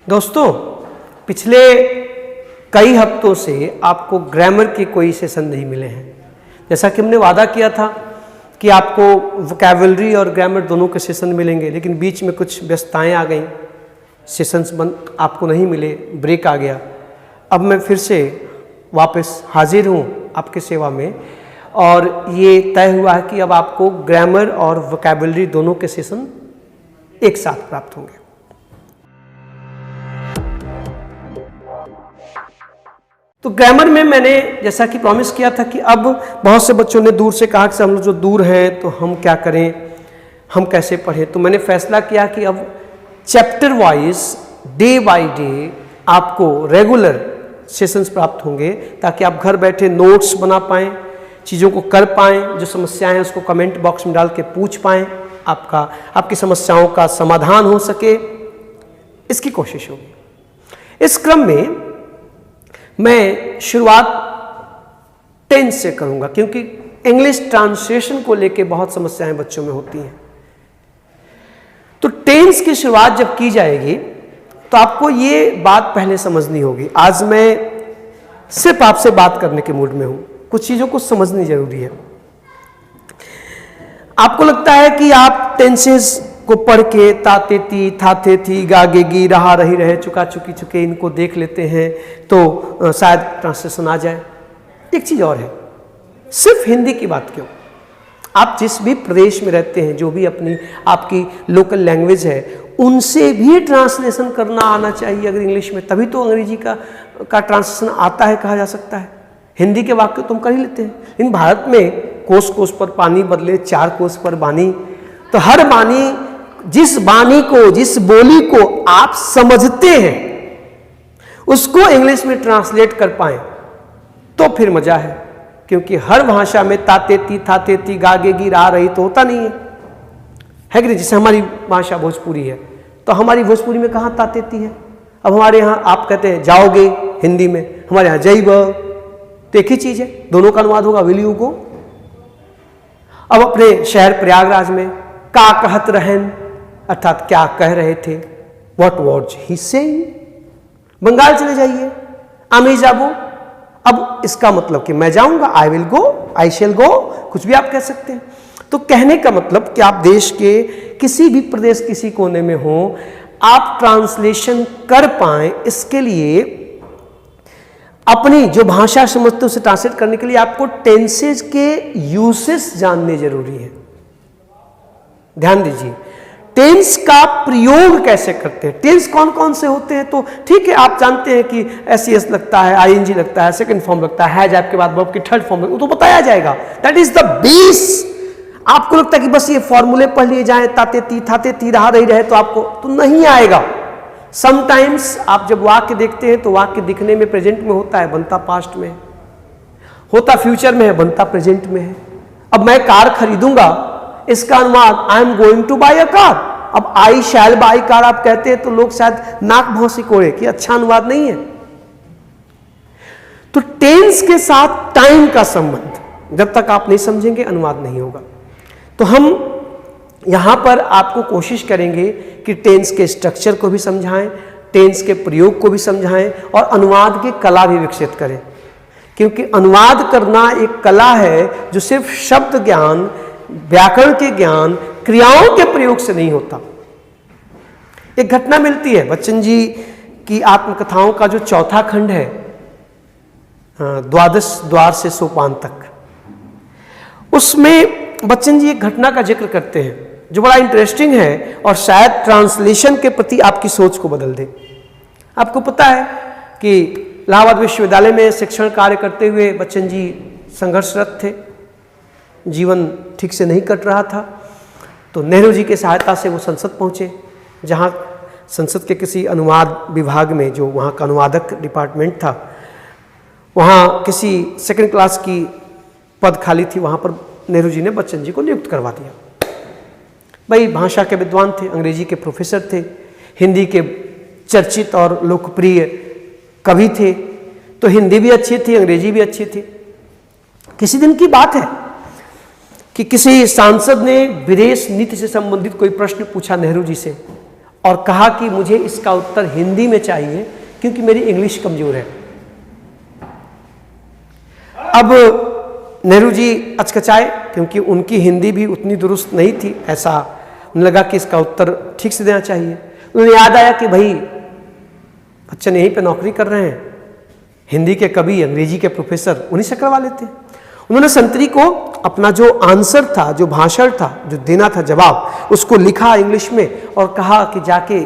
दोस्तों, पिछले कई हफ्तों से आपको ग्रामर के कोई सेशन नहीं मिले हैं। जैसा कि हमने वादा किया था कि आपको वोकैबुलरी और ग्रामर दोनों के सेशन मिलेंगे, लेकिन बीच में कुछ व्यस्तताएं आ गईं, सेशंस बंद आपको नहीं मिले, ब्रेक आ गया। अब मैं फिर से वापस हाजिर हूँ आपके सेवा में और ये तय हुआ है कि अब आपको ग्रामर और वोकैबुलरी दोनों के सेशन एक साथ प्राप्त होंगे। तो ग्रामर में मैंने जैसा कि प्रॉमिस किया था कि अब बहुत से बच्चों ने दूर से कहा कि हम लोग जो दूर हैं तो हम क्या करें, हम कैसे पढ़ें। तो मैंने फैसला किया कि अब chapter wise day by day आपको रेगुलर सेशंस प्राप्त होंगे, ताकि आप घर बैठे नोट्स बना पाएँ, चीज़ों को कर पाएँ, जो समस्याएं हैं उसको कमेंट बॉक्स में डाल के पूछ पाएँ, आपकी समस्याओं का समाधान हो सके, इसकी कोशिश होगी। इस क्रम में मैं शुरुआत टेंस से करूंगा, क्योंकि इंग्लिश ट्रांसलेशन को लेके बहुत समस्याएं बच्चों में होती हैं। तो टेंस की शुरुआत जब की जाएगी तो आपको ये बात पहले समझनी होगी। आज मैं सिर्फ आपसे बात करने के मूड में हूं, कुछ चीजों को समझनी जरूरी है। आपको लगता है कि आप टेंसेस को पढ़ के ताते ती, थाते थी, गागे गी, रहा रही रहे, चुका चुकी चुके इनको देख लेते हैं तो शायद ट्रांसलेशन आ जाए। एक चीज़ और है, सिर्फ हिंदी की बात क्यों, आप जिस भी प्रदेश में रहते हैं, जो भी आपकी लोकल लैंग्वेज है, उनसे भी ट्रांसलेशन करना आना चाहिए। अगर इंग्लिश में, तभी तो अंग्रेजी का ट्रांसलेशन आता है, कहा जा सकता है। हिंदी के वाक्य तो हम कर ही लेते हैं, लेकिन भारत में कोस कोस पर पानी बदले, चार कोस पर बानी, तो हर बानी, जिस बानी को, जिस बोली को आप समझते हैं, उसको इंग्लिश में ट्रांसलेट कर पाए तो फिर मजा है। क्योंकि हर भाषा में ताते ती, थाते थी, गागे गी, रहा रही तो होता नहीं है कि नहीं। जैसे हमारी भाषा भोजपुरी है, तो हमारी भोजपुरी में कहाँ ताते ती है। अब हमारे यहाँ आप कहते हैं जाओगे हिंदी में, हमारे यहाँ जइब, तो एक ही चीज है, दोनों का अनुवाद होगा विल यू गो। अब अपने शहर प्रयागराज में का कहत रहन, अर्थात क्या कह रहे थे, what was he saying. Bengal चले जाइए, आमी जाबो, अब इसका मतलब कि मैं जाऊंगा, आई विल गो, आई शैल गो, कुछ भी आप कह सकते हैं। तो कहने का मतलब कि आप देश के किसी भी प्रदेश, किसी कोने में हो, आप ट्रांसलेशन कर पाए, इसके लिए अपनी जो भाषा समझते हो उसे ट्रांसलेट करने के लिए आपको टेंसेज के यूसेस जानने जरूरी है। ध्यान दीजिए, टेंस का प्रयोग कैसे करते हैं, टेंस कौन कौन से होते हैं। तो ठीक है, आप जानते हैं कि एस लगता है, आईएनजी लगता है, सेकंड फॉर्म लगता है, हैज आपके बाद वर्ब की थर्ड फॉर्म, वो तो बताया जाएगा। That is the base. आपको लगता है कि बस ये फॉर्मूले पढ़ लिए जाए, ताते ती, थाते थी, रहा रही रहे, तो आपको तो नहीं आएगा। समटाइम्स आप जब वाक्य देखते हैं तो वाक्य दिखने में प्रेजेंट में होता है, बनता पास्ट में, होता फ्यूचर में है, बनता प्रेजेंट में है। अब मैं कार खरीदूंगा, इसका अनुवाद I am going to buy a car. अब आई शैल बाय कार आप कहते हैं तो लोग शायद नाक भौं कोड़े कि अच्छा अनुवाद नहीं है। तो टेंस के साथ टाइम का संबंध जब तक आप नहीं समझेंगे, अनुवाद नहीं होगा। तो हम यहां पर आपको कोशिश करेंगे कि टेंस के स्ट्रक्चर को भी समझाएं, टेंस के प्रयोग को भी समझाएं और अनुवाद की कला भी विकसित करें। क्योंकि अनुवाद करना एक कला है जो सिर्फ शब्द ज्ञान, व्याकरण के ज्ञान, क्रियाओं के प्रयोग से नहीं होता। एक घटना मिलती है बच्चन जी की आत्मकथाओं का जो चौथा खंड है, द्वादश द्वार से सोपान तक, उसमें बच्चन जी एक घटना का जिक्र करते हैं जो बड़ा इंटरेस्टिंग है और शायद ट्रांसलेशन के प्रति आपकी सोच को बदल दे। आपको पता है कि इलाहाबाद विश्वविद्यालय में शिक्षण कार्य करते हुए बच्चन जी संघर्षरत थे, जीवन ठीक से नहीं कट रहा था। तो नेहरू जी की सहायता से वो संसद पहुँचे, जहाँ संसद के किसी अनुवाद विभाग में, जो वहाँ का अनुवादक डिपार्टमेंट था, वहाँ किसी सेकंड क्लास की पद खाली थी, वहाँ पर नेहरू जी ने बच्चन जी को नियुक्त करवा दिया। भाई भाषा के विद्वान थे, अंग्रेजी के प्रोफेसर थे, हिंदी के चर्चित और लोकप्रिय कवि थे, तो हिंदी भी अच्छी थी, अंग्रेजी भी अच्छी थी। किसी दिन की बात है कि किसी सांसद ने विदेश नीति से संबंधित कोई प्रश्न पूछा नेहरू जी से, और कहा कि मुझे इसका उत्तर हिंदी में चाहिए क्योंकि मेरी इंग्लिश कमजोर है। अब नेहरू जी अचकचाए क्योंकि उनकी हिंदी भी उतनी दुरुस्त नहीं थी, ऐसा उन्हें लगा कि इसका उत्तर ठीक से देना चाहिए। उन्हें याद आया कि भाई बच्चन यहीं पे नौकरी कर रहे हैं, हिंदी के कवि, अंग्रेजी के प्रोफेसर, उन्हीं से करवा लेते हैं। उन्होंने संतरी को अपना जो आंसर था, जो भाषण था, जो देना था जवाब, उसको लिखा इंग्लिश में और कहा कि जाके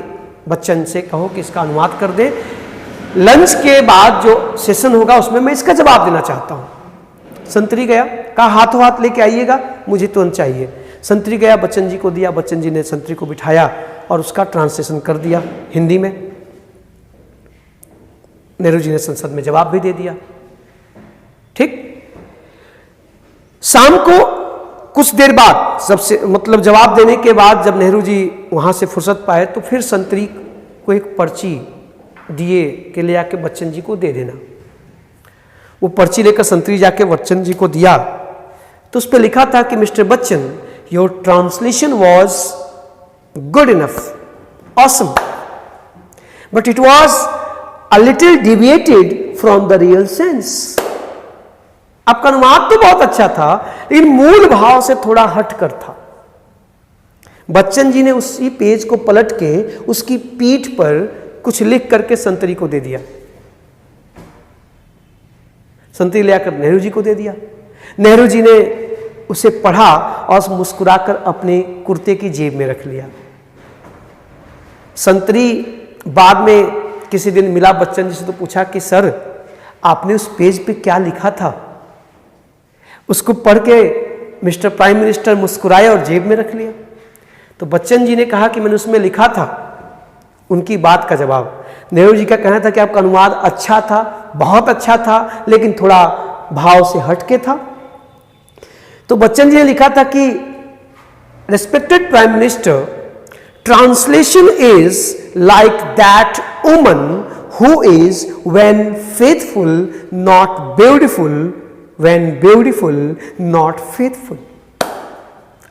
बच्चन से कहो कि इसका अनुवाद कर दे, लंच के बाद जो सेशन होगा उसमें मैं इसका जवाब देना चाहता हूं। संतरी गया, कहा हाथों हाथ लेके आइएगा, मुझे तुरंत चाहिए। संतरी गया, बच्चन जी को दिया, बच्चन जी ने संतरी को बिठाया और उसका ट्रांसलेशन कर दिया हिंदी में। नेहरू जी ने संसद में जवाब भी दे दिया। ठीक, शाम को कुछ देर बाद, सबसे मतलब जवाब देने के बाद जब नेहरू जी वहां से फुर्सत पाए तो फिर संतरी को एक पर्ची दिए कि ले जाके बच्चन जी को दे देना। वो पर्ची लेकर संतरी जाके बच्चन जी को दिया तो उस पर लिखा था कि mister Bachchan, your translation was good enough, awesome, but it was a little deviated from the real sense. आपका अनुवाद तो बहुत अच्छा था लेकिन मूल भाव से थोड़ा हटकर था। बच्चन जी ने उसी पेज को पलट के उसकी पीठ पर कुछ लिख करके संतरी को दे दिया। संतरी ले आकर नेहरू जी को दे दिया। नेहरू जी ने उसे पढ़ा और मुस्कुराकर अपने कुर्ते की जेब में रख लिया। संतरी बाद में किसी दिन मिला बच्चन जी से तो पूछा कि सर आपने उस पेज पे क्या लिखा था? उसको पढ़ के मिस्टर प्राइम मिनिस्टर मुस्कुराए और जेब में रख लिया। तो बच्चन जी ने कहा कि मैंने उसमें लिखा था उनकी बात का जवाब। नेहरू जी का कहना था कि आपका अनुवाद अच्छा था, बहुत अच्छा था, लेकिन थोड़ा भाव से हटके था। तो बच्चन जी ने लिखा था कि respected prime minister, translation is like that woman who is when faithful not beautiful, when beautiful not faithful.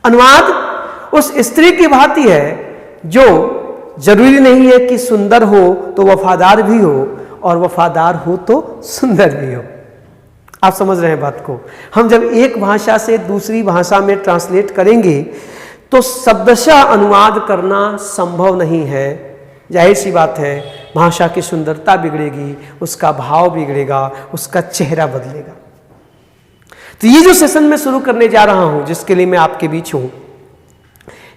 अनुवाद उस स्त्री की भांति है जो जरूरी नहीं है कि सुंदर हो तो वफादार भी हो और वफादार हो तो सुंदर भी हो। आप समझ रहे हैं बात को? हम जब एक भाषा से दूसरी भाषा में ट्रांसलेट करेंगे तो शब्दशः अनुवाद करना संभव नहीं है। जाहिर सी बात है, भाषा की सुंदरता बिगड़ेगी, उसका भाव बिगड़ेगा, उसका चेहरा बदलेगा। तो ये जो सेशन मैं शुरू करने जा रहा हूं, जिसके लिए मैं आपके बीच हूं,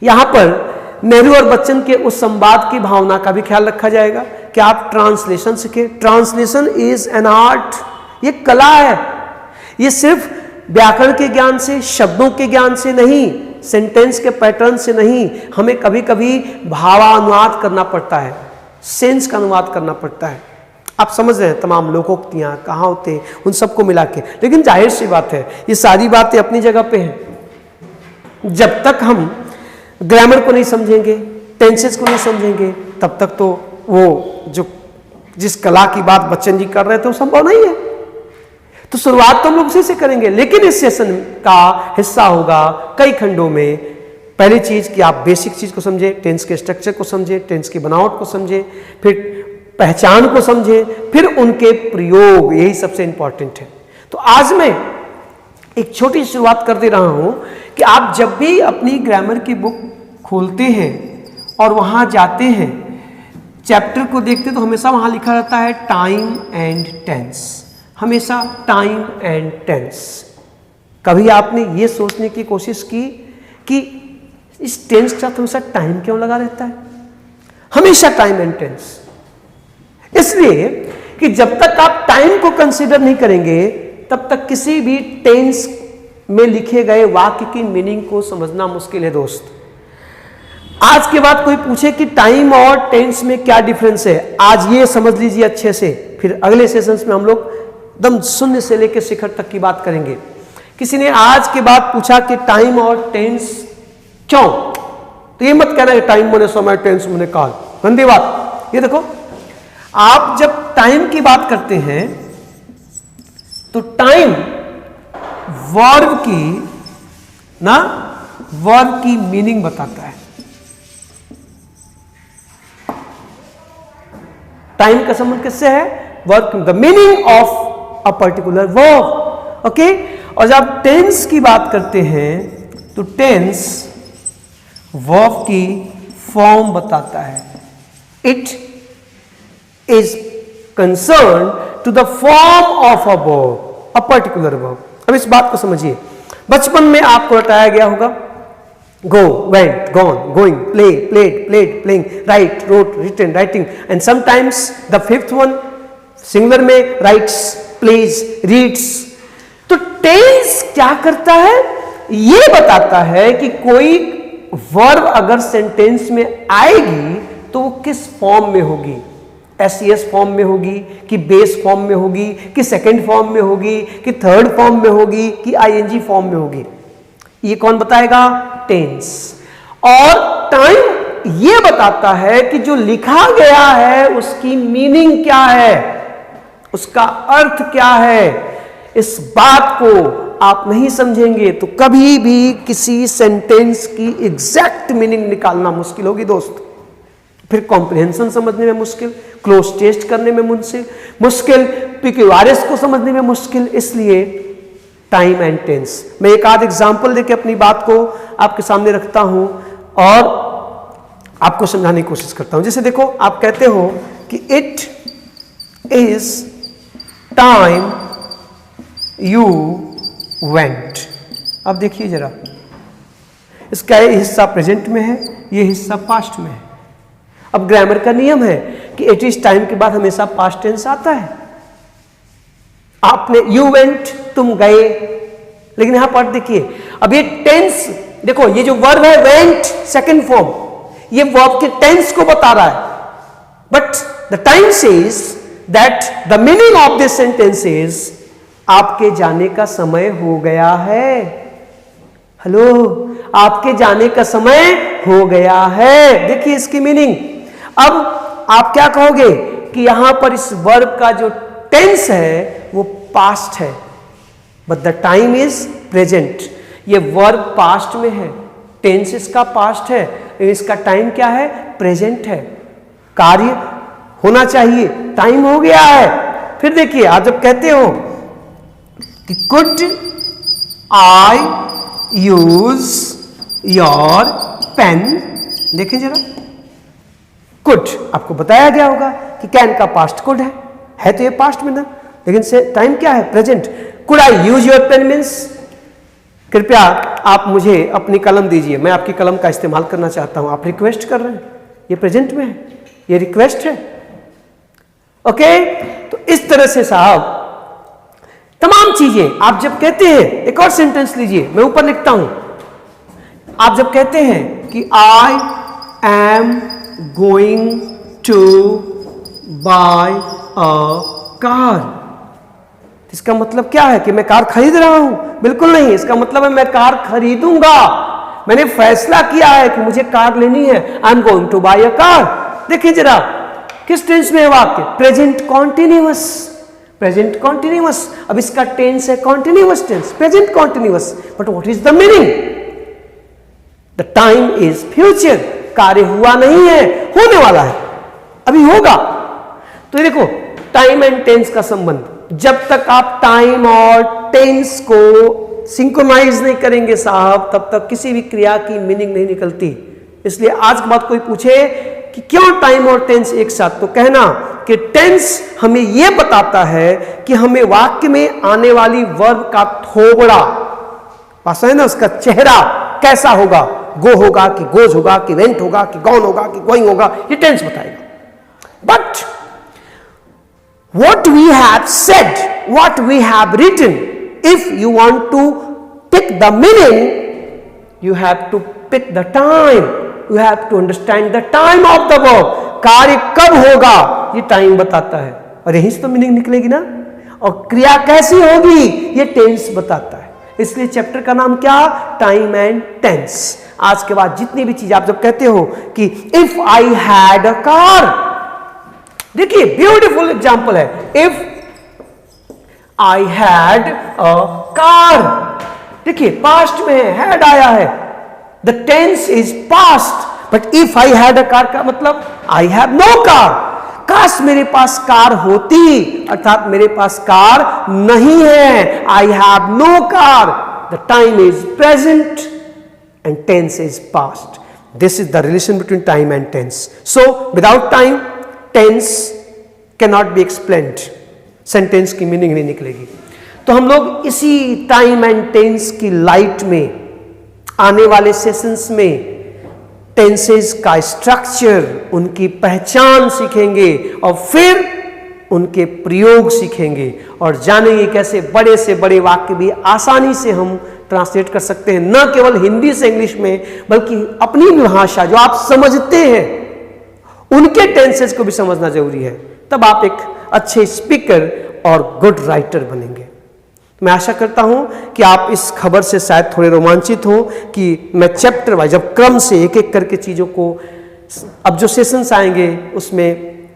यहां पर नेहरू और बच्चन के उस संवाद की भावना का भी ख्याल रखा जाएगा कि आप ट्रांसलेशन सीखें। ट्रांसलेशन इज एन आर्ट, ये कला है। ये सिर्फ व्याकरण के ज्ञान से, शब्दों के ज्ञान से नहीं, सेंटेंस के पैटर्न से नहीं, हमें कभी कभी भावानुवाद करना पड़ता है, सेंस का अनुवाद करना पड़ता है। आप समझ रहे हैं, तमाम लोकोक्तियां, कहावतें, उन सबको मिला के। लेकिन जाहिर सी बात है, ये सारी बातें अपनी जगह पे हैं। जब तक हम ग्रामर को नहीं समझेंगे, टेंसेस को नहीं समझेंगे, तब तक तो वो जो जिस कला की बात बच्चन जी कर रहे थे वो संभव नहीं है। तो शुरुआत तो हम लोग उसी से करेंगे। लेकिन इस सेशन का हिस्सा होगा कई खंडों में। पहली चीज कि आप बेसिक चीज को समझे, टेंस के स्ट्रक्चर को समझे, टेंस की बनावट को समझे, फिर पहचान को समझे, फिर उनके प्रयोग, यही सबसे इंपॉर्टेंट है। तो आज मैं एक छोटी शुरुआत कर दे रहा हूं कि आप जब भी अपनी ग्रामर की बुक खोलते हैं और वहां जाते हैं, चैप्टर को देखते तो हमेशा वहां लिखा रहता है टाइम एंड टेंस, हमेशा टाइम एंड टेंस। कभी आपने ये सोचने की कोशिश की कि इस टेंस के साथ हमेशा टाइम क्यों लगा रहता है? हमेशा टाइम एंड टेंस इसलिए कि जब तक आप टाइम को कंसीडर नहीं करेंगे तब तक किसी भी टेंस में लिखे गए वाक्य की मीनिंग को समझना मुश्किल है दोस्त। आज के बाद कोई पूछे कि टाइम और टेंस में क्या डिफरेंस है, आज ये समझ लीजिए अच्छे से, फिर अगले सेशंस में हम लोग एकदम शून्य से लेकर शिखर तक की बात करेंगे। किसी ने आज के बाद पूछा कि टाइम और टेंस क्यों, तो ये मत कहना कि टाइम माने समय, टेंस माने काल, गंदी बात। ये देखो, आप जब टाइम की बात करते हैं तो टाइम वर्ब की मीनिंग बताता है। टाइम का संबंध किससे है? Verb, the meaning of a particular verb. Okay, और जब टेंस की बात करते हैं तो टेंस वर्ब की फॉर्म बताता है। It is concern to the form of a verb, a particular verb. अब इस बात को समझिए, बचपन में आपको बताया गया होगा go, went, gone, going, play, played, played, playing, write, wrote, written, writing, and sometimes the fifth one singular में writes, plays, reads। तो tense क्या करता है? ये बताता है कि कोई वर्ब अगर सेंटेंस में आएगी तो वो किस फॉर्म में होगी, एस फॉर्म में होगी कि बेस फॉर्म में होगी कि सेकंड फॉर्म में होगी कि थर्ड फॉर्म में होगी कि आईएनजी फॉर्म में होगी। ये कौन बताएगा? टेंस। और टाइम ये बताता है कि जो लिखा गया है उसकी मीनिंग क्या है, उसका अर्थ क्या है। इस बात को आप नहीं समझेंगे तो कभी भी किसी सेंटेंस की एग्जैक्ट मीनिंग निकालना मुश्किल होगी दोस्त। फिर कॉम्प्रिहेंशन समझने में मुश्किल, क्लोज टेस्ट करने में मुश्किल, पीक्यूआरएस को समझने में मुश्किल। इसलिए टाइम एंड टेंस, मैं एक आध एग्जांपल देके अपनी बात को आपके सामने रखता हूं और आपको समझाने की कोशिश करता हूं। जैसे देखो, आप कहते हो कि it is time you went. अब देखिए जरा, इसका ये हिस्सा प्रेजेंट में है, ये हिस्सा पास्ट में है। अब ग्रामर का नियम है कि इट इज टाइम के बाद हमेशा पास्ट टेंस आता है। आपने यू वेंट, तुम गए, लेकिन यहां पर देखिए, अब ये टेंस देखो, ये जो वर्ब है वेंट सेकंड फॉर्म, ये वर्ब के टेंस को बता रहा है। But the time says that the meaning of this sentence is आपके जाने का समय हो गया है। हेलो, आपके जाने का समय हो गया है। देखिए इसकी मीनिंग। अब आप क्या कहोगे कि यहां पर इस वर्ब का जो टेंस है वो पास्ट है, but the time is present. ये वर्ब पास्ट में है, टेंस इसका पास्ट है, इसका टाइम क्या है? प्रेजेंट है। कार्य होना चाहिए, टाइम हो गया है। फिर देखिए, आप जब कहते हो कि could I use your pen, देखिए जरा, कुड आपको बताया गया होगा कि कैन का पास्ट कुड है तो ये पास्ट में ना, लेकिन से टाइम क्या है? Present. Could I use your pen means कृपया आप मुझे अपनी कलम दीजिए, मैं आपकी कलम का इस्तेमाल करना चाहता हूं। आप रिक्वेस्ट कर रहे हैं, ये प्रेजेंट में है, ये रिक्वेस्ट है। ओके, तो इस तरह से साहब तमाम चीजें आप जब कहते हैं, एक और सेंटेंस लीजिए, मैं ऊपर लिखता हूं। आप जब कहते हैं कि I am going to buy a car, इसका मतलब क्या है कि मैं कार खरीद रहा हूं? बिल्कुल नहीं। इसका मतलब है मैं कार खरीदूंगा, मैंने फैसला किया है कि मुझे कार लेनी है। I am going to buy a car. देखिए जरा, किस टेंस में है वाक्य? Present continuous, present continuous. अब इसका टेंस है continuous tense, present continuous. But what is the meaning? The time is future, कार्य हुआ नहीं है, होने वाला है, अभी होगा। तो ये देखो, टाइम एंड टेंस का संबंध, जब तक आप टाइम और टेंस को सिंक्रोनाइज नहीं करेंगे साहब, तब तक किसी भी क्रिया की मीनिंग नहीं निकलती। इसलिए आज के बाद कोई पूछे कि क्यों टाइम और टेंस एक साथ, तो कहना कि टेंस हमें यह बताता है कि हमें वाक्य में आने वाली वर्ब का थोबड़ा, पास है ना, उसका चेहरा कैसा होगा, गो होगा कि गोज होगा कि वेंट होगा कि गॉन होगा कि गोइंग होगा, ये टेंस बताएगा। But what we have said, what we have written, if you want to pick the meaning, you have to pick the time, you have to understand the time of the verb। कार्य कब होगा ये time बताता है, और यहीं से तो मीनिंग निकलेगी ना। और क्रिया कैसी होगी ये टेंस बताता है। इसलिए चैप्टर का नाम क्या? Time and tense. आज के बाद जितनी भी चीज आप जब कहते हो कि if I had a car, देखिए ब्यूटीफुल एग्जाम्पल है, if I had a car. देखिए पास्ट में है, हैड आया है, the tense is past. But if I had a car का मतलब आई हैव नो कार। काश मेरे पास कार होती, अर्थात मेरे पास कार नहीं है, I have no car. The time is present and tense is past. This is the relation between time and tense. So without time tense can not be explained, sentence की meaning नहीं निकलेगी। तो हम लोग इसी time and tense की light में आने वाले सेशंस में टेंसेस का स्ट्रक्चर, उनकी पहचान सीखेंगे और फिर उनके प्रयोग सीखेंगे और जानेंगे कैसे बड़े से बड़े वाक्य भी आसानी से हम ट्रांसलेट कर सकते हैं, न केवल हिंदी से इंग्लिश में, बल्कि अपनी भाषा जो आप समझते हैं उनके टेंसेस को भी समझना जरूरी है। तब आप एक अच्छे स्पीकर और गुड राइटर बनेंगे। मैं आशा करता हूं कि आप इस खबर से शायद थोड़े रोमांचित हो कि मैं चैप्टर वाइज, जब क्रम से एक एक करके चीज़ों को, अब जो सेशंस आएंगे उसमें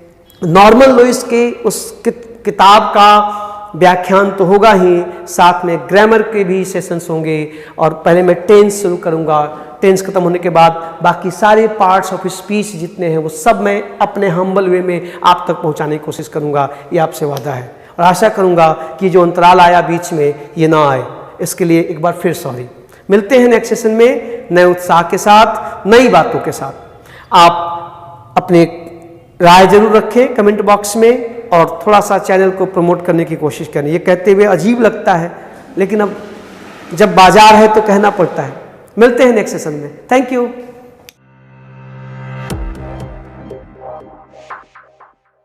नॉर्मन लुइस के उस किताब का व्याख्यान तो होगा ही, साथ में ग्रामर के भी सेशंस होंगे। और पहले मैं टेंस शुरू करूंगा, टेंस खत्म होने के बाद बाकी सारे पार्ट्स ऑफ स्पीच जितने हैं वो सब मैं अपने हम्बल वे में आप तक पहुंचाने की कोशिश करूंगा, ये आपसे वादा है। और आशा करूंगा कि जो अंतराल आया बीच में ये ना आए, इसके लिए एक बार फिर सॉरी। मिलते हैं नेक्स्ट सेशन में नए उत्साह के साथ, नई बातों के साथ। आप अपने राय जरूर रखें कमेंट बॉक्स में और थोड़ा सा चैनल को प्रमोट करने की कोशिश करें। ये कहते हुए अजीब लगता है, लेकिन अब जब बाजार है तो कहना पड़ता है। मिलते हैं नेक्स्ट सेशन में। Thank you.